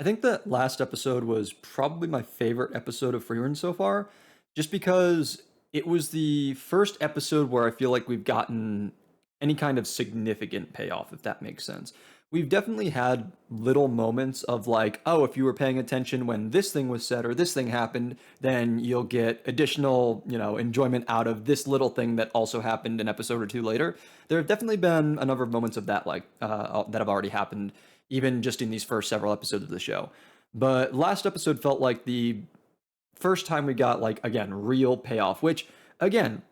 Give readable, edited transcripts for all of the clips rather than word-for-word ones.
I think that last episode was probably my favorite episode of Frieren so far, just because it was the first episode where I feel like we've gotten any kind of significant payoff, if that makes sense. We've definitely had little moments of like, oh, if you were paying attention when this thing was said or this thing happened, then you'll get additional, enjoyment out of this little thing that also happened an episode or two later. There have definitely been a number of moments of that, like that have already happened even just in these first several episodes of the show. But last episode felt like the first time we got, like, again, real payoff, which, again,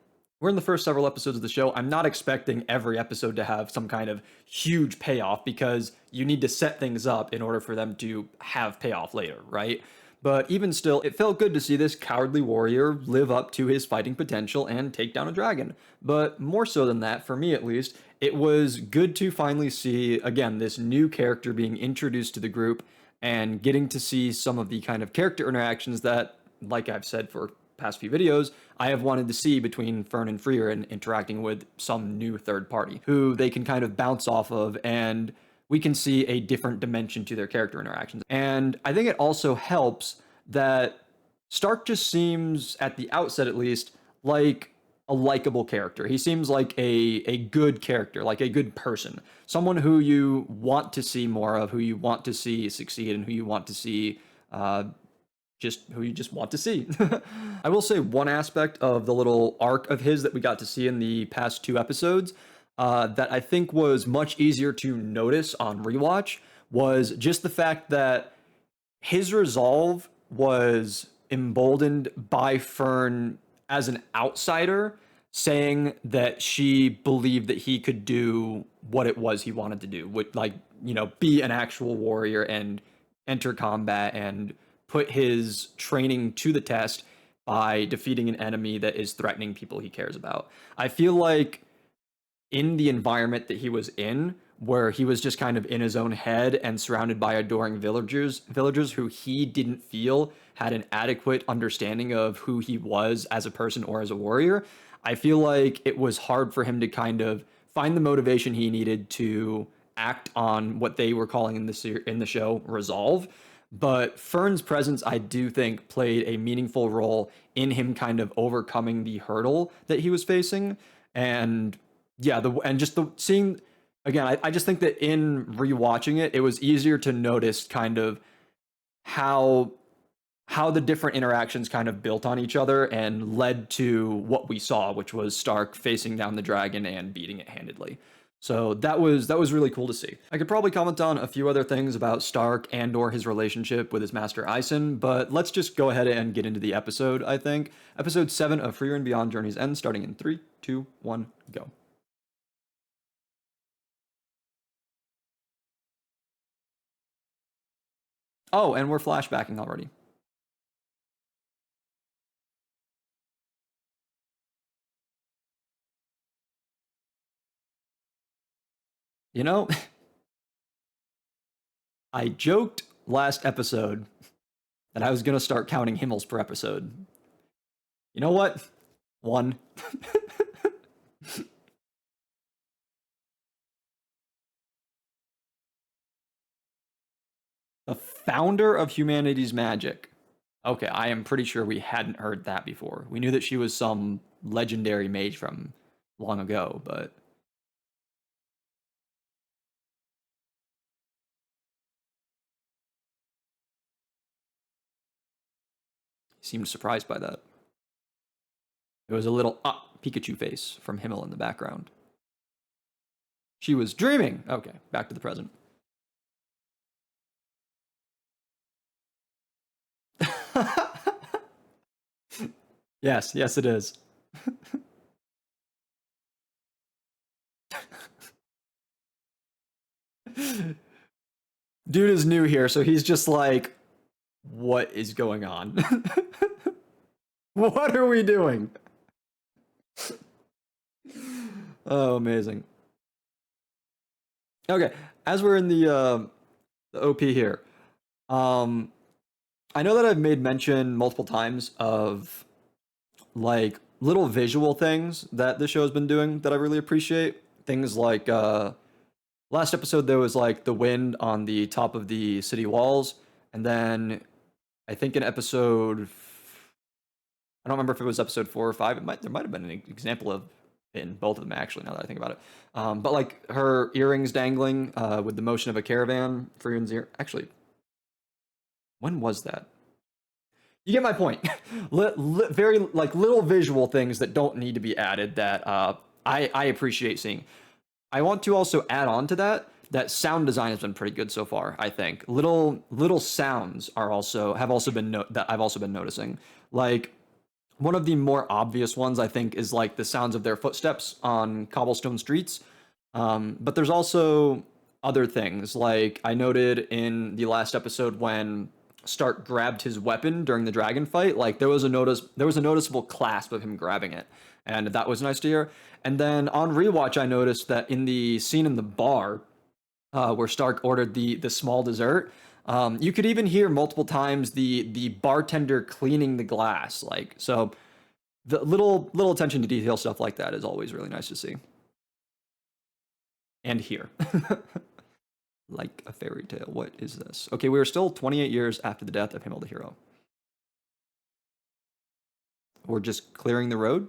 we're in the first several episodes of the show. I'm not expecting every episode to have some kind of huge payoff because you need to set things up in order for them to have payoff later, right? But even still, it felt good to see this cowardly warrior live up to his fighting potential and take down a dragon. But more so than that, for me at least, it was good to finally see, again, this new character being introduced to the group and getting to see some of the kind of character interactions that, like I've said for past few videos, I have wanted to see between Fern and Frieren interacting with some new third party who they can kind of bounce off of, and we can see a different dimension to their character interactions. And I think it also helps that Stark just seems, at the outset at least, like a likable character. He seems like a good character, like a good person, someone who you want to see more of, who you want to see succeed, and who you want to see just who you just want to see. I will say one aspect of the little arc of his that we got to see in the past two episodes that I think was much easier to notice on rewatch was just the fact that his resolve was emboldened by Fern as an outsider, saying that she believed that he could do what it was he wanted to do, would, like, be an actual warrior and enter combat and put his training to the test by defeating an enemy that is threatening people he cares about. I feel like in the environment that he was in, where he was just kind of in his own head and surrounded by adoring villagers who he didn't feel had an adequate understanding of who he was as a person or as a warrior, I feel like it was hard for him to kind of find the motivation he needed to act on what they were calling in the show resolve. But Fern's presence, I do think, played a meaningful role in him kind of overcoming the hurdle that he was facing. And yeah, just the seeing again, I just think that in rewatching it, it was easier to notice kind of how the different interactions kind of built on each other and led to what we saw, which was Stark facing down the dragon and beating it handedly. So that was really cool to see. I could probably comment on a few other things about Stark and or his relationship with his master Ison, but let's just go ahead and get into the episode, I think. Episode 7 of Frieren Beyond Journey's End, starting in 3, 2, 1, go. Oh, and we're flashbacking already. You know, I joked last episode that I was going to start counting Himmels per episode. You know what? One. The founder of humanity's magic. Okay, I am pretty sure we hadn't heard that before. We knew that she was some legendary mage from long ago, but he seemed surprised by that. There was a little Pikachu face from Himmel in the background. She was dreaming. Okay, back to the present. Yes, yes, it is. Dude is new here, so he's just like, what is going on? What are we doing? Oh, amazing. Okay, as we're in the OP here, um, I know that I've made mention multiple times of like little visual things that the show's been doing that I really appreciate. Things like last episode there was like the wind on the top of the city walls, And then I think in episode, I don't remember if it was episode 4 or 5. There might have been an example of it in both of them actually. Now that I think about it, but like her earrings dangling with the motion of a caravan. Frieren's ear. Actually, when was that? You get my point. Very like little visual things that don't need to be added that I appreciate seeing. I want to also add on to that that sound design has been pretty good so far. I think little sounds are also have also been that I've also been noticing. Like one of the more obvious ones I think is like the sounds of their footsteps on cobblestone streets. But there's also other things like I noted in the last episode when Stark grabbed his weapon during the dragon fight. Like there was a noticeable clasp of him grabbing it, and that was nice to hear. And then on rewatch, I noticed that in the scene in the bar where Stark ordered the small dessert, you could even hear multiple times the bartender cleaning the glass. Like so, the little attention to detail stuff like that is always really nice to see and hear. Like a fairy tale. What is this? Okay, we are still 28 years after the death of Himmel the hero. We're just clearing the road.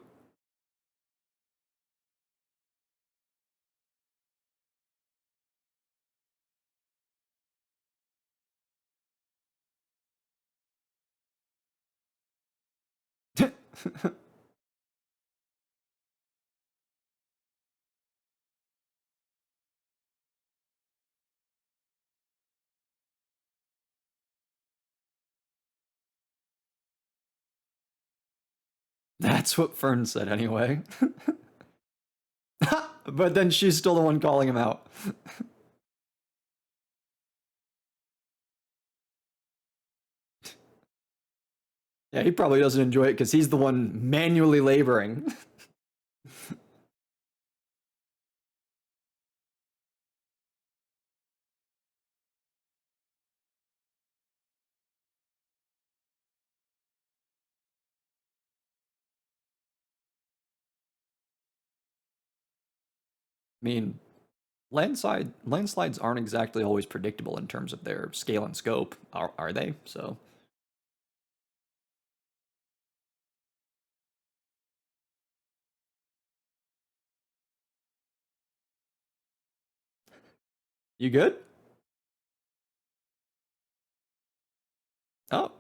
That's what Fern said anyway. But then she's still the one calling him out. Yeah, he probably doesn't enjoy it because he's the one manually laboring. I mean, landslides aren't exactly always predictable in terms of their scale and scope, are they? So you good? Oh,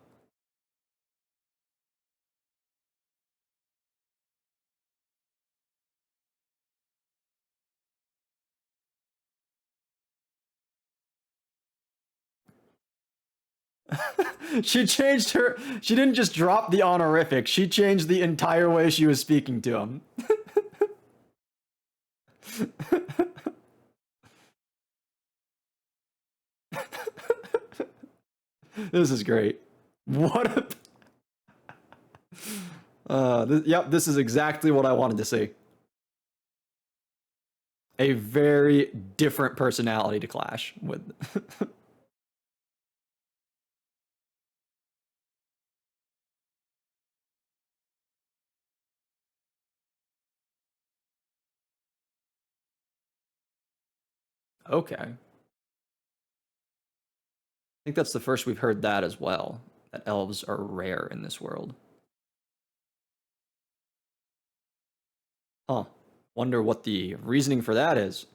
she changed her. She didn't just drop the honorific. She changed the entire way she was speaking to him. This is great. What a. Yep, this is exactly what I wanted to see. A very different personality to clash with. Okay. I think that's the first we've heard that as well. That elves are rare in this world. Huh. Wonder what the reasoning for that is.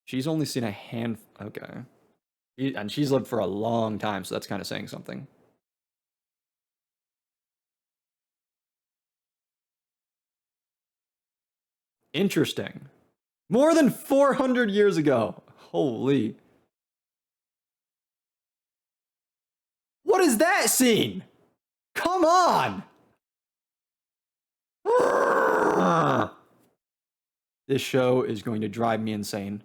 She's only seen a hand. Okay. And she's lived for a long time, so that's kind of saying something. Interesting. More than 400 years ago. Holy. What is that scene? Come on! This show is going to drive me insane.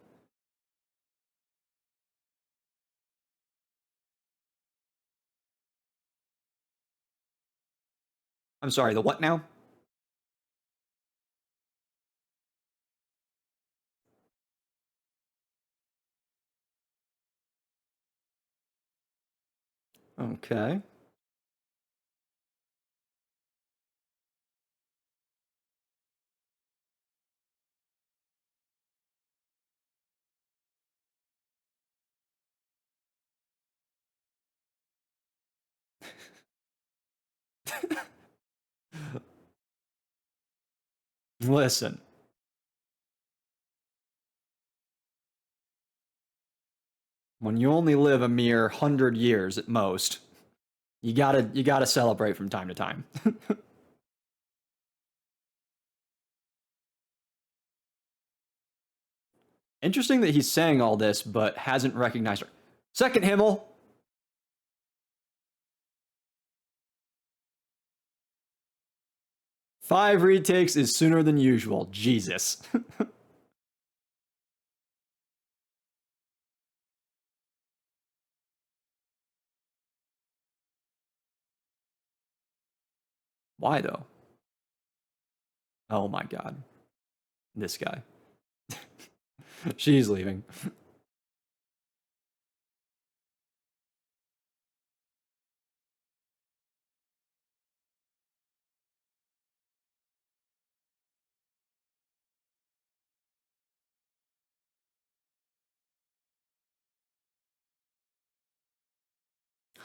I'm sorry, the what now? Okay. Listen, when you only live a mere 100 years at most, you gotta celebrate from time to time. Interesting that he's saying all this, but hasn't recognized her. Second Himmel. 5 retakes is sooner than usual. Jesus. Why though? Oh my god. This guy. She's leaving.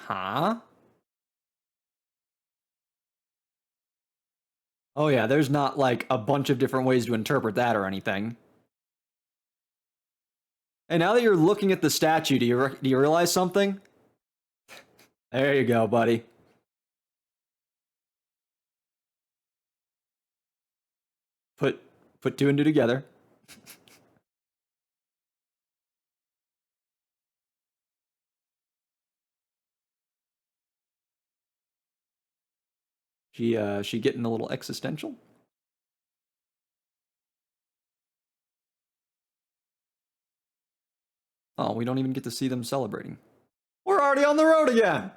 Huh? Oh yeah, there's not like a bunch of different ways to interpret that or anything. And now that you're looking at the statue, do you realize something? There you go, buddy. Put put two and two together. She getting a little existential. Oh, we don't even get to see them celebrating. We're already on the road again.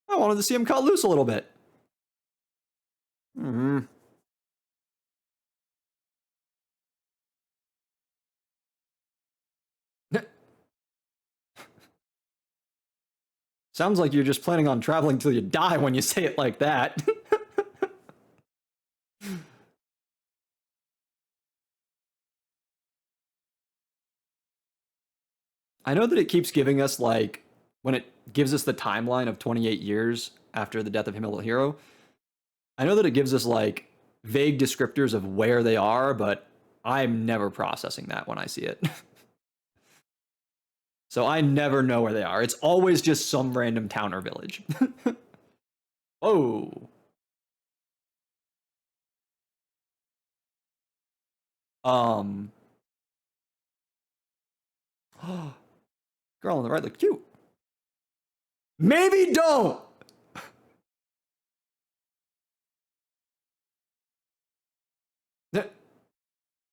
I wanted to see him cut loose a little bit. Hmm. Sounds like you're just planning on traveling till you die when you say it like that. I know that it keeps giving us like when it gives us the timeline of 28 years after the death of Himmelhiro. I know that it gives us like vague descriptors of where they are, but I'm never processing that when I see it. So I never know where they are. It's always just some random town or village. Oh. Um. Girl on the right look cute. Maybe don't.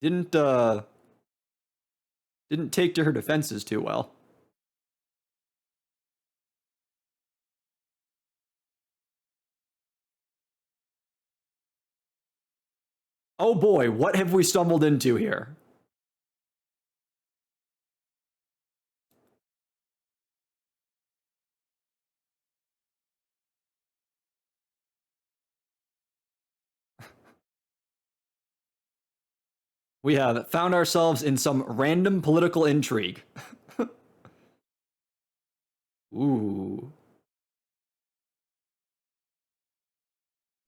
Didn't didn't take to her defenses too well. Oh boy, what have we stumbled into here? We have found ourselves in some random political intrigue. Ooh.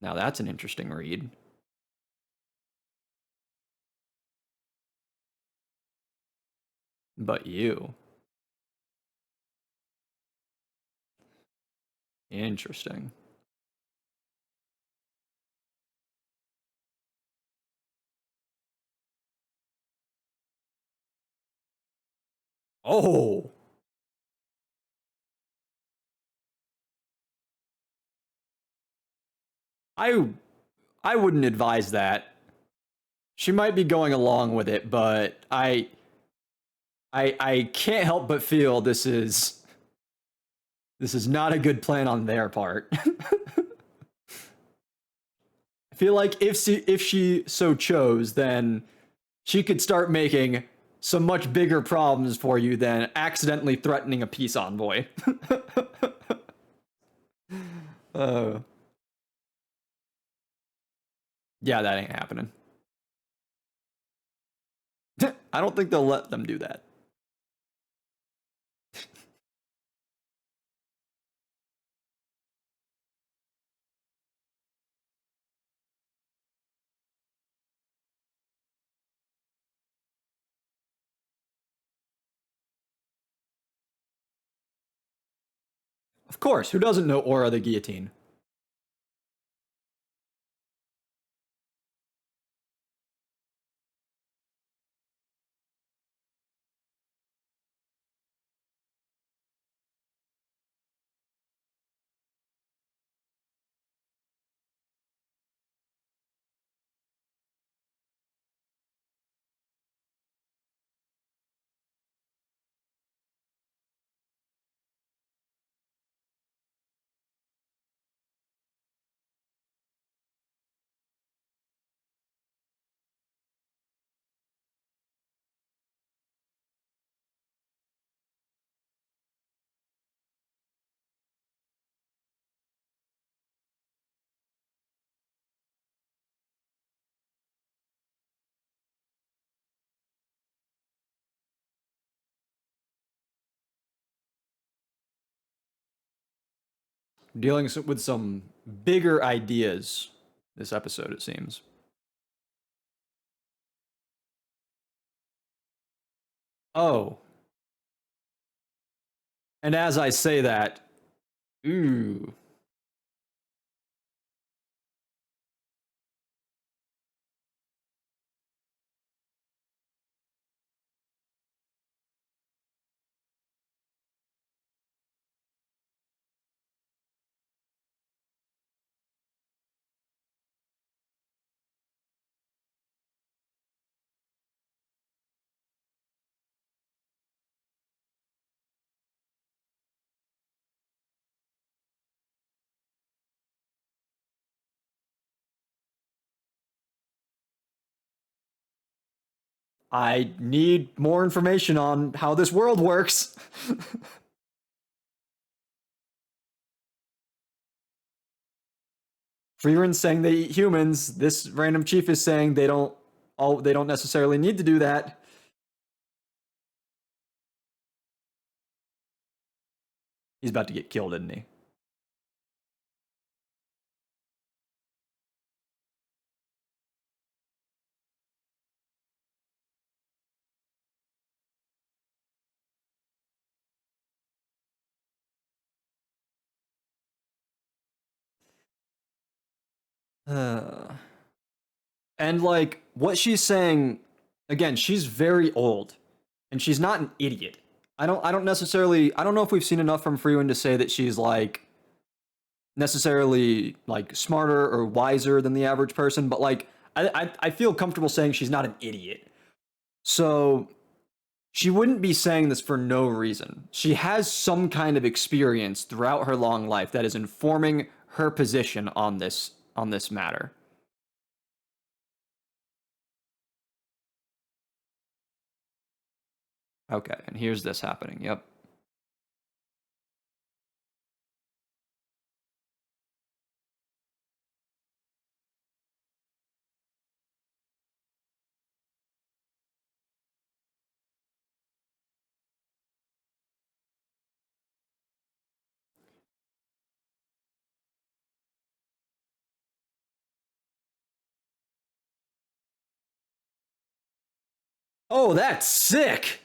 Now that's an interesting read. But you. Interesting. Oh. I I wouldn't advise that. She might be going along with it, but I can't help but feel this is not a good plan on their part. I feel like if she so chose, then she could start making some much bigger problems for you than accidentally threatening a peace envoy. uh, yeah, that ain't happening. I don't think they'll let them do that. Of course, who doesn't know Aura the Guillotine? Dealing with some bigger ideas this episode, it seems. Oh, and as I say that, ooh, I need more information on how this world works. Frieren's saying they eat humans. This random chief is saying they don't necessarily need to do that. He's about to get killed, isn't he? Uh, and like what she's saying, again, she's very old, and she's not an idiot. I don't necessarily. I don't know if we've seen enough from Freeland to say that she's like necessarily like smarter or wiser than the average person, but like I feel comfortable saying she's not an idiot. So she wouldn't be saying this for no reason. She has some kind of experience throughout her long life that is informing her position on this matter. Okay, and here's this happening. Yep. Oh, that's sick.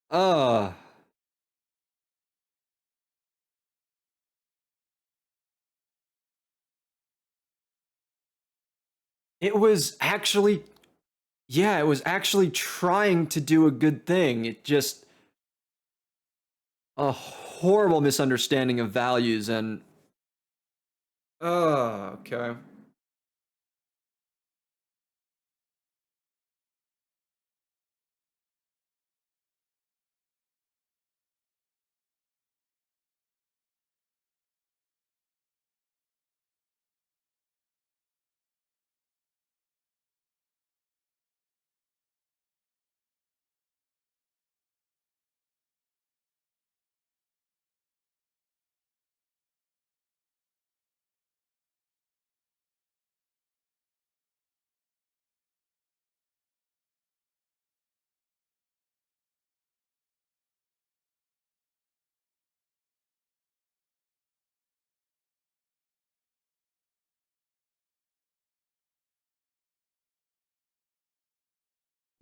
Uh, it was actually yeah, it was actually trying to do a good thing. It just a horrible misunderstanding of values and oh, okay.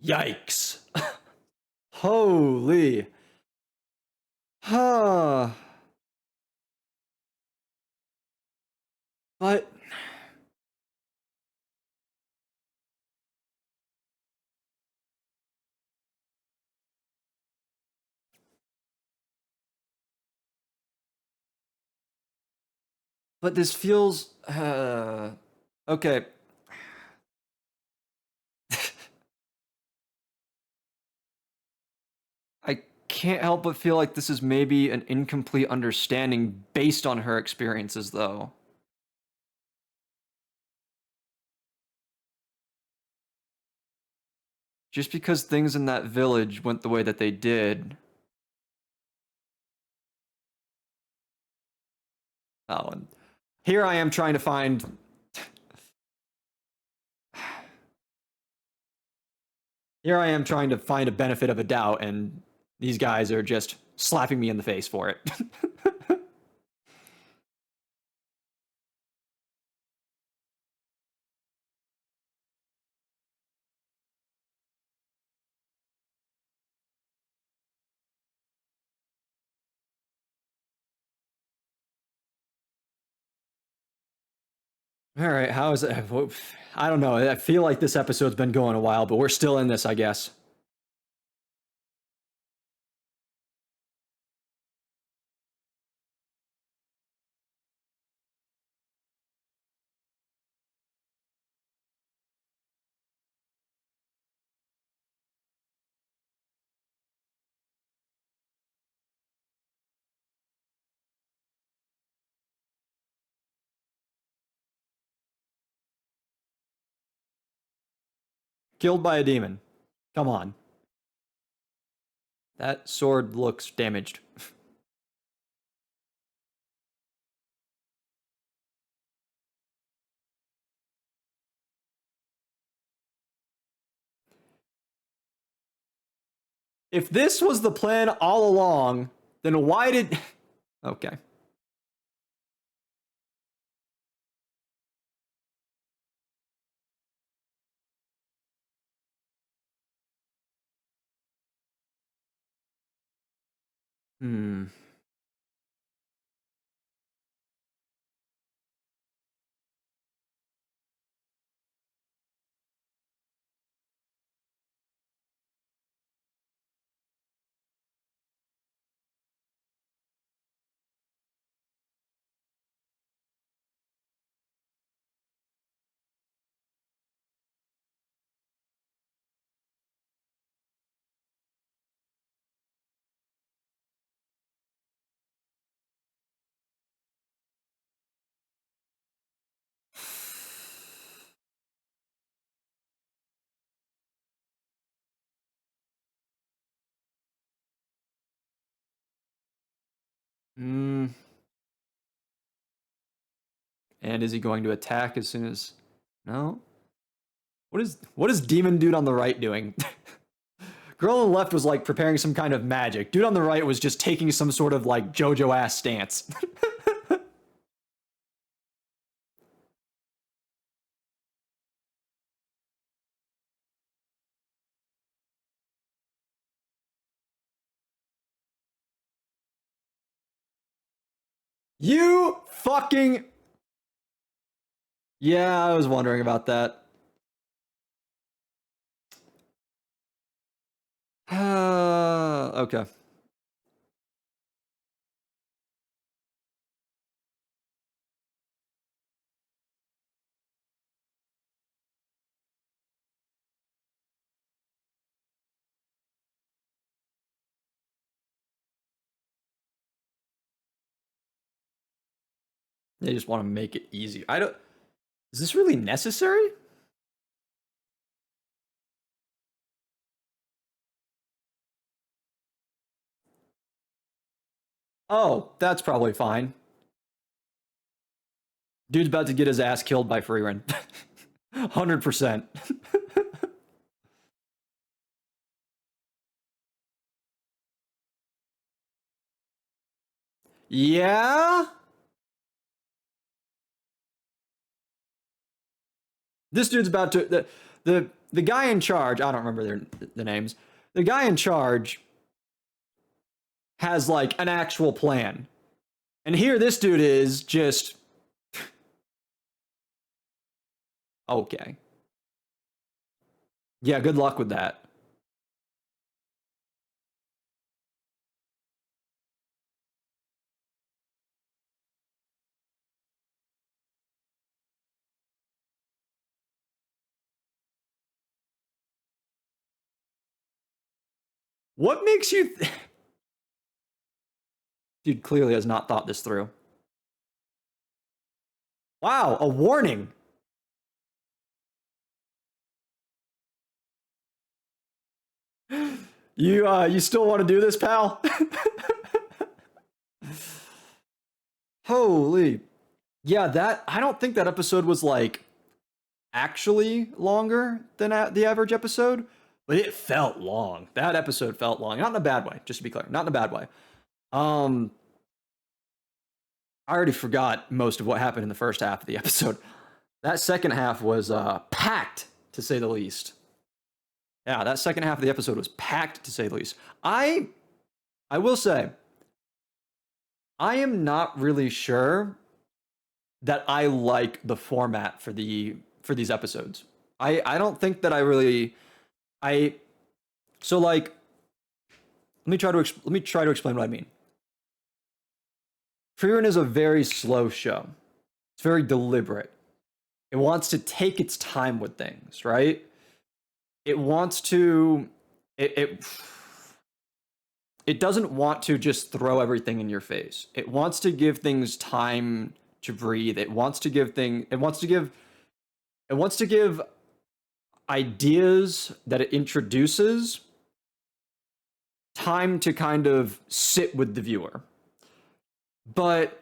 Yikes. Holy. Huh. But this feels okay. I can't help but feel like this is maybe an incomplete understanding based on her experiences, though. Just because things in that village went the way that they did. Oh, and here I am trying to find. Here I am trying to find a benefit of a doubt, and these guys are just slapping me in the face for it. All right, how is it? I don't know. I feel like this episode's been going a while, but we're still in this, I guess. Killed by a demon. Come on. That sword looks damaged. If this was the plan all along, then why did. Okay. Hmm. Hmm. And is he going to attack as soon as. No? What is Demon Dude on the right doing? Girl on the left was like preparing some kind of magic. Dude on the right was just taking some sort of like JoJo ass stance. You fucking. Yeah, I was wondering about that. Okay. They just want to make it easy. I don't. Is this really necessary? Oh, that's probably fine. Dude's about to get his ass killed by Frieren. 100%. Yeah? This dude's about to. The guy in charge, I don't remember the names. The guy in charge has like an actual plan. And here this dude is just okay. Yeah, good luck with that. What makes you dude clearly has not thought this through. Wow, a warning. You still want to do this, pal? Holy. Yeah, that I don't think that episode was like actually longer than the average episode, but it felt long. That episode felt long, not in a bad way, just to be clear, not in a bad way. Um I already forgot most of what happened in the first half of the episode. That second half was packed to say the least. Yeah, that second half of the episode was packed to say the least. I will say I am not really sure that I like the format for these episodes. I don't think that I really I so like let me try to explain what I mean. Frieren is a very slow show. It's very deliberate. It wants to take its time with things, right? It wants to it it doesn't want to just throw everything in your face. It wants to give things time to breathe. It wants to give ideas that it introduces time to kind of sit with the viewer. But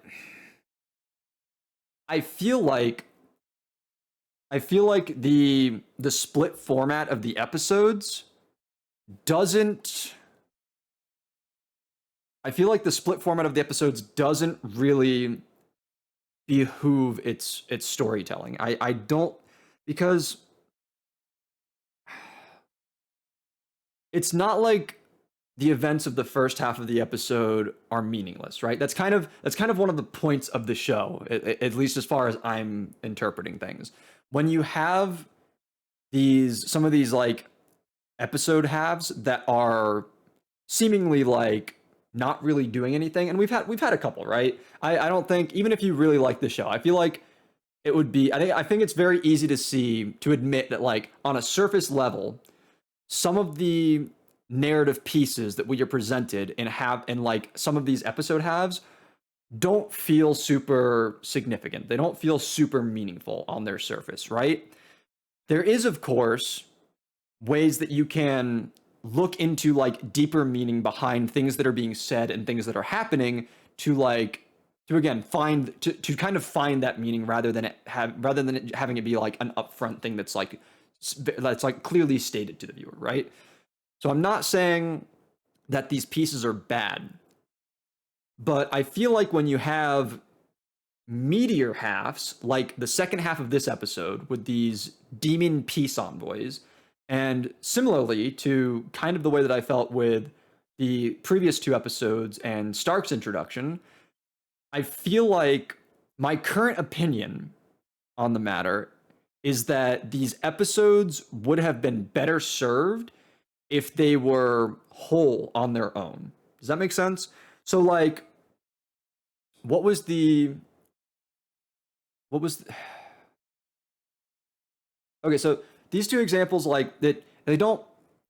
I feel like the split format of the episodes doesn't I feel like the split format of the episodes doesn't really behoove its storytelling. I don't because it's not like the events of the first half of the episode are meaningless, right? That's kind of one of the points of the show, at least as far as I'm interpreting things. When you have some of these like episode halves that are seemingly like not really doing anything, and we've had a couple, right? I don't think even if you really like the show, I feel like it would be I think it's very easy to admit that like on a surface level some of the narrative pieces that we are presented and have in like some of these episode halves don't feel super significant. They don't feel super meaningful on their surface, right? There is, of course, ways that you can look into like deeper meaning behind things that are being said and things that are happening to like to again to kind of find that meaning rather than it having it be like an upfront thing that's like clearly stated to the viewer, right? So I'm not saying that these pieces are bad, but I feel like when you have meteor halves, like the second half of this episode with these demon peace envoys, and similarly to kind of the way that I felt with the previous two episodes and Stark's introduction, I feel like my current opinion on the matter is that these episodes would have been better served if they were whole on their own. Does that make sense? So like what was the what was the, okay, so these two examples like that they don't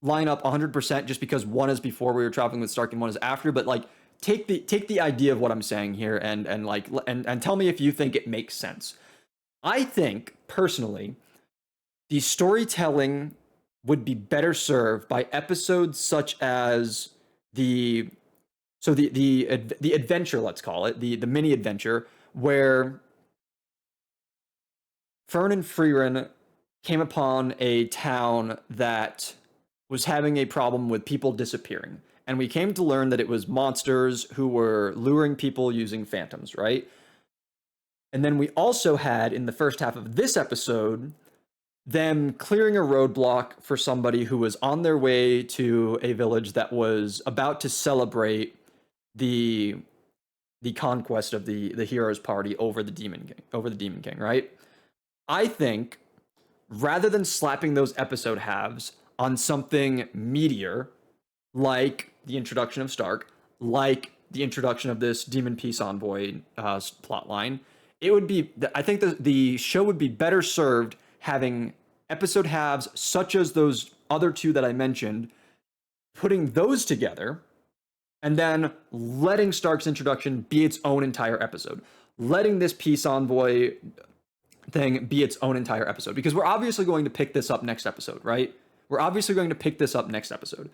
line up 100% just because one is before we were traveling with Stark and one is after, but like take the idea of what I'm saying here and tell me if you think it makes sense. I think personally the storytelling would be better served by episodes such as the the adventure, let's call it the mini adventure where Fern and Frieren came upon a town that was having a problem with people disappearing. And we came to learn that it was monsters who were luring people using phantoms, right? And then we also had in the first half of this episode them clearing a roadblock for somebody who was on their way to a village that was about to celebrate the conquest of the hero's party over the demon king, right? I think rather than slapping those episode halves on something meatier, like the introduction of Stark, like the introduction of this Demon Peace Envoy plot line, it would be, I think the show would be better served having episode halves such as those other two that I mentioned, putting those together, and then letting Stark's introduction be its own entire episode. Letting this Peace Envoy thing be its own entire episode. Because we're obviously going to pick this up next episode, right? We're obviously going to pick this up next episode.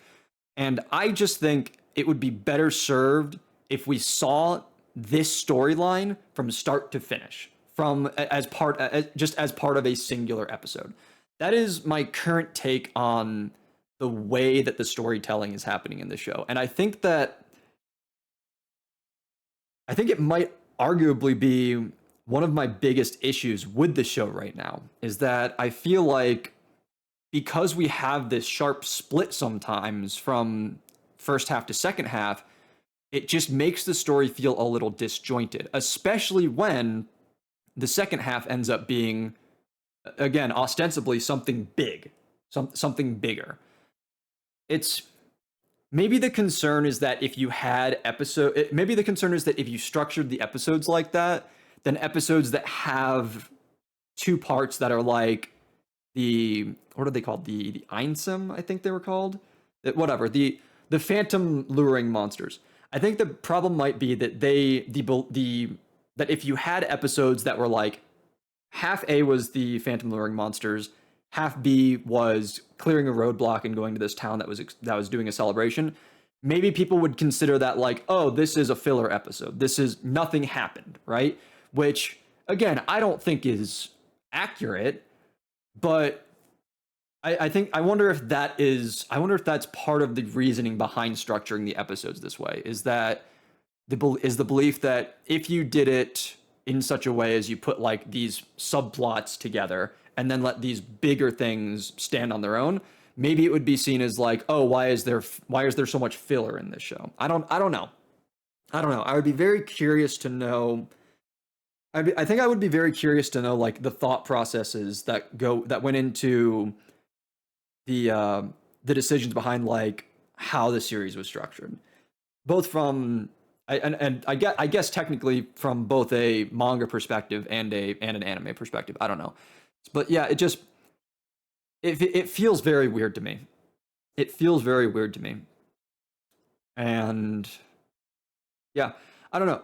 And I just think it would be better served if we saw this storyline from start to finish, from just as part of a singular episode. That is my current take on the way that the storytelling is happening in the show. And I think it might arguably be one of my biggest issues with the show right now is that I feel like because we have this sharp split sometimes from first half to second half, it just makes the story feel a little disjointed, especially when the second half ends up being, again, ostensibly something big, something bigger. It's maybe the concern is that if you had maybe the concern is that if you structured the episodes like that, then episodes that have two parts that are like what are they called? The Einsem, I think they were called. Whatever, the phantom luring monsters. I think the problem might be that that if you had episodes that were like half A was the phantom luring monsters, half B was clearing a roadblock and going to this town that was doing a celebration, maybe people would consider that like, oh, this is a filler episode. This is nothing happened, right? Which again, I don't think is accurate, but I wonder if that's part of the reasoning behind structuring the episodes this way. Is that the belief that if you did it in such a way as you put like these subplots together and then let these bigger things stand on their own, maybe it would be seen as like, oh, why is there so much filler in this show? I don't know. I would be very curious to know. I think I would be very curious to know like the thought processes that went into the decisions behind like how the series was structured, both from I guess technically from both a manga perspective and an anime perspective. I don't know, but yeah, it feels very weird to me. It feels very weird to me, and yeah, I don't know.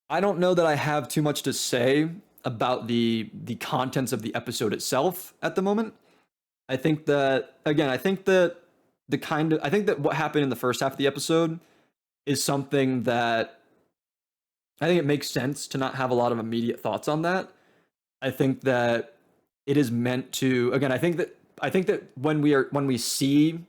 I don't know that I have too much to say about the contents of the episode itself at the moment. I think that again, I think that what happened in the first half of the episode is something that I think it makes sense to not have a lot of immediate thoughts on that. I think that it is meant to again, I think that when we see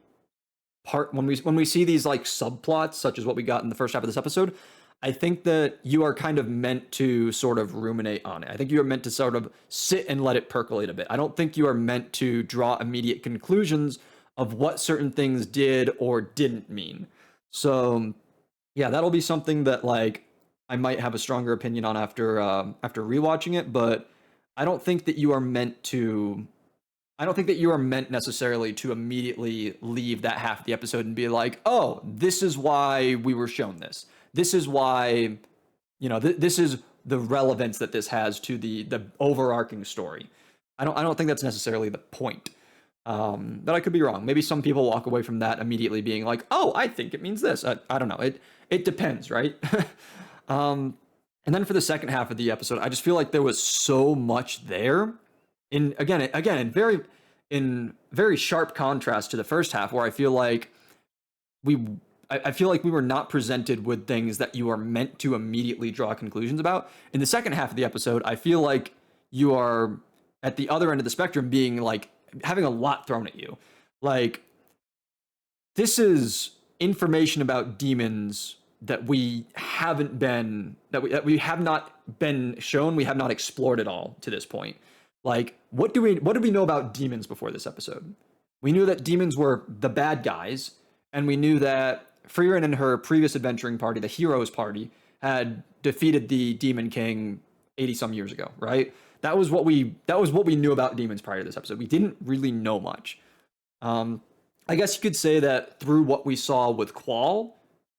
when we see these like subplots such as what we got in the first half of this episode, I think that you are kind of meant to sort of ruminate on it. I think you are meant to sort of sit and let it percolate a bit. I don't think you are meant to draw immediate conclusions of what certain things did or didn't mean. So, yeah, that'll be something that like I might have a stronger opinion on after rewatching it, but I don't think that you are meant to I don't think that you are meant necessarily to immediately leave that half of the episode and be like, "Oh, this is why we were shown this. This is why, this is the relevance that this has to the overarching story." I don't think that's necessarily the point. But I could be wrong. Maybe some people walk away from that immediately being like, "Oh, I think it means this." I don't know. It depends, right? And then for the second half of the episode, I just feel like there was so much there in very sharp contrast to the first half, where we I feel like we were not presented with things that you are meant to immediately draw conclusions about. In the second half of the episode, I feel like you are at the other end of the spectrum, being like having a lot thrown at you. Like, this is information about demons that we have not been shown, we have not explored at all to this point. Like, what did we know about demons before this episode? We knew that demons were the bad guys, and we knew that Frieren and her previous adventuring party, the Heroes Party, had defeated the Demon King 80 some years ago, right? That was what we knew about demons prior to this episode. We didn't really know much. Um, I guess you could say that through what we saw with Qual,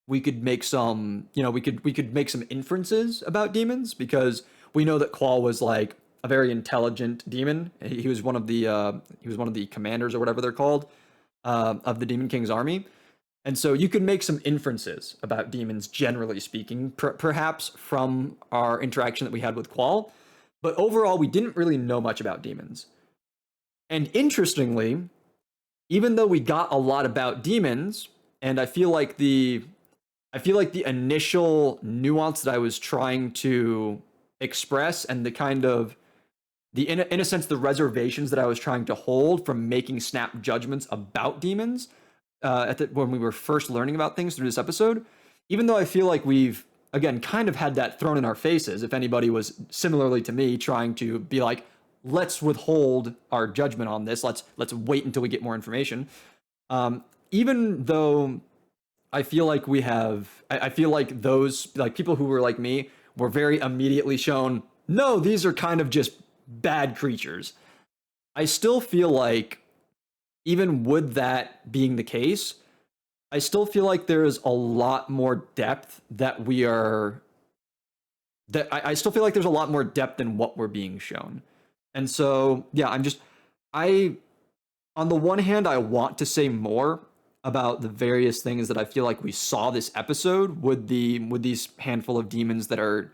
we could make some, we could make some inferences about demons because we know that Qual was like a very intelligent demon. He was one of the commanders or whatever they're called of the Demon King's army. And so you could make some inferences about demons, generally speaking, perhaps from our interaction that we had with Qual. But overall, we didn't really know much about demons. And interestingly, even though we got a lot about demons, and I feel like the initial nuance that I was trying to express and the kind of in a sense the reservations that I was trying to hold from making snap judgments about demons when we were first learning about things through this episode, even though I feel like we've again kind of had that thrown in our faces. If anybody was similarly to me trying to be like, let's withhold our judgment on this, let's wait until we get more information. Even though I feel like I feel like those like people who were like me were very immediately shown, no, these are kind of just bad creatures. I still feel like, even with that being the case, I still feel like there is a lot more depth that we are. That I still feel like there's a lot more depth than what we're being shown. And so, yeah, I, on the one hand, I want to say more about the various things that I feel like we saw this episode with these handful of demons that are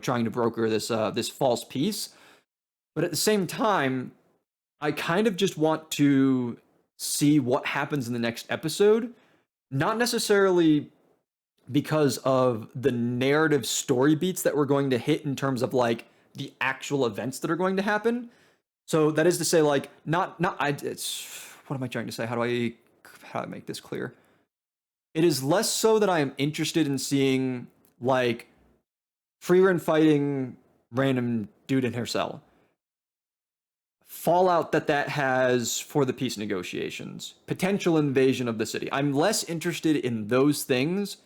trying to broker this false peace. But at the same time, I kind of just want to see what happens in the next episode, not necessarily because of the narrative story beats that we're going to hit in terms of like the actual events that are going to happen. So that is to say, like, not I. It's what am I trying to say? How do I make this clear? It is less so that I am interested in seeing like Frieren fighting random dude in her cell, fallout that has for the peace negotiations, potential invasion of the city. I'm less interested in those things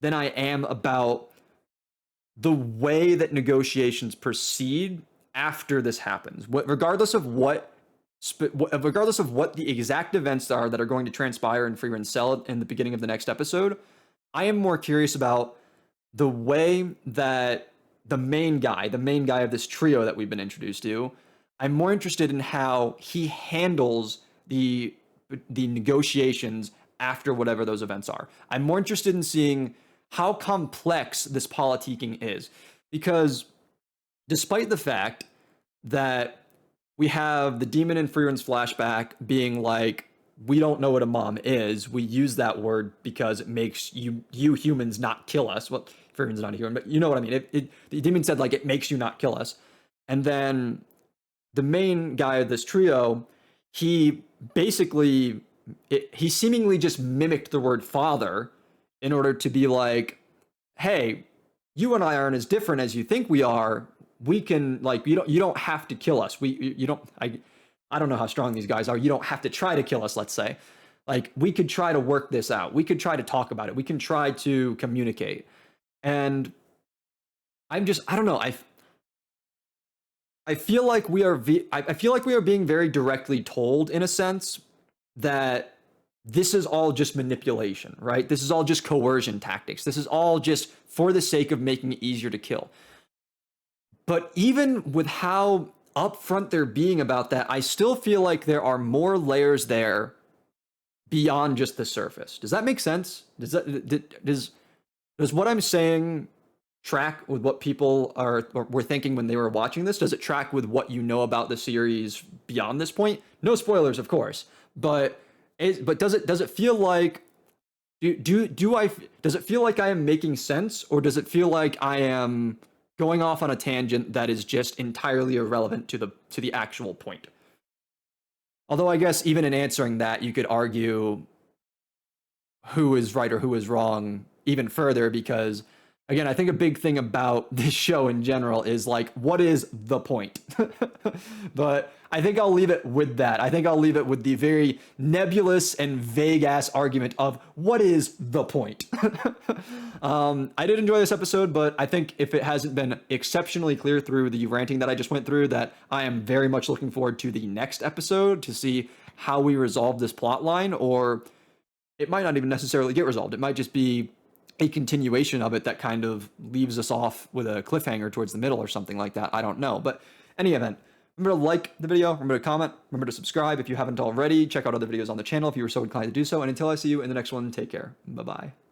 than I am about the way that negotiations proceed after this happens. Regardless of what the exact events are that are going to transpire in Frieren's cell in the beginning of the next episode, I am more curious about the way that the main guy of this trio that we've been introduced to, I'm more interested in how he handles the negotiations after whatever those events are. I'm more interested in seeing how complex this politicking is, because despite the fact that we have the demon in Frieren's flashback being like, we don't know what a mom is. We use that word because it makes you humans not kill us. Well, Frieren's not a human, but you know what I mean. The demon said like it makes you not kill us. And then the main guy of this trio, he basically he seemingly just mimicked the word father in order to be like, hey, you and I aren't as different as you think we are. We can like you don't have to kill us. You don't I don't know how strong these guys are. You don't have to try to kill us, let's say. Like we could try to work this out. We could try to talk about it. We can try to communicate. And I don't know. I feel like I feel like we are being very directly told in a sense that this is all just manipulation, right? This is all just coercion tactics. This is all just for the sake of making it easier to kill. But even with how upfront they're being about that, I still feel like there are more layers there beyond just the surface. Does that make sense? Does what I'm saying track with what people were thinking when they were watching this? Does it track with what you know about the series beyond this point? No spoilers, of course. But does it feel like does it feel like I am making sense, or does it feel like I am going off on a tangent that is just entirely irrelevant to the actual point? Although I guess even in answering that, you could argue who is right or who is wrong even further, because Again, I think a big thing about this show in general is like, what is the point? But I think I'll leave it with that. I think I'll leave it with the very nebulous and vague ass argument of what is the point? I did enjoy this episode, but I think if it hasn't been exceptionally clear through the ranting that I just went through, that I am very much looking forward to the next episode to see how we resolve this plot line, or it might not even necessarily get resolved. It might just be a continuation of it that kind of leaves us off with a cliffhanger towards the middle or something like that. I don't know. But any event, remember to like the video, remember to comment, remember to subscribe if you haven't already. Check out other videos on the channel if you were so inclined to do so. And until I see you in the next one, take care. Bye-bye.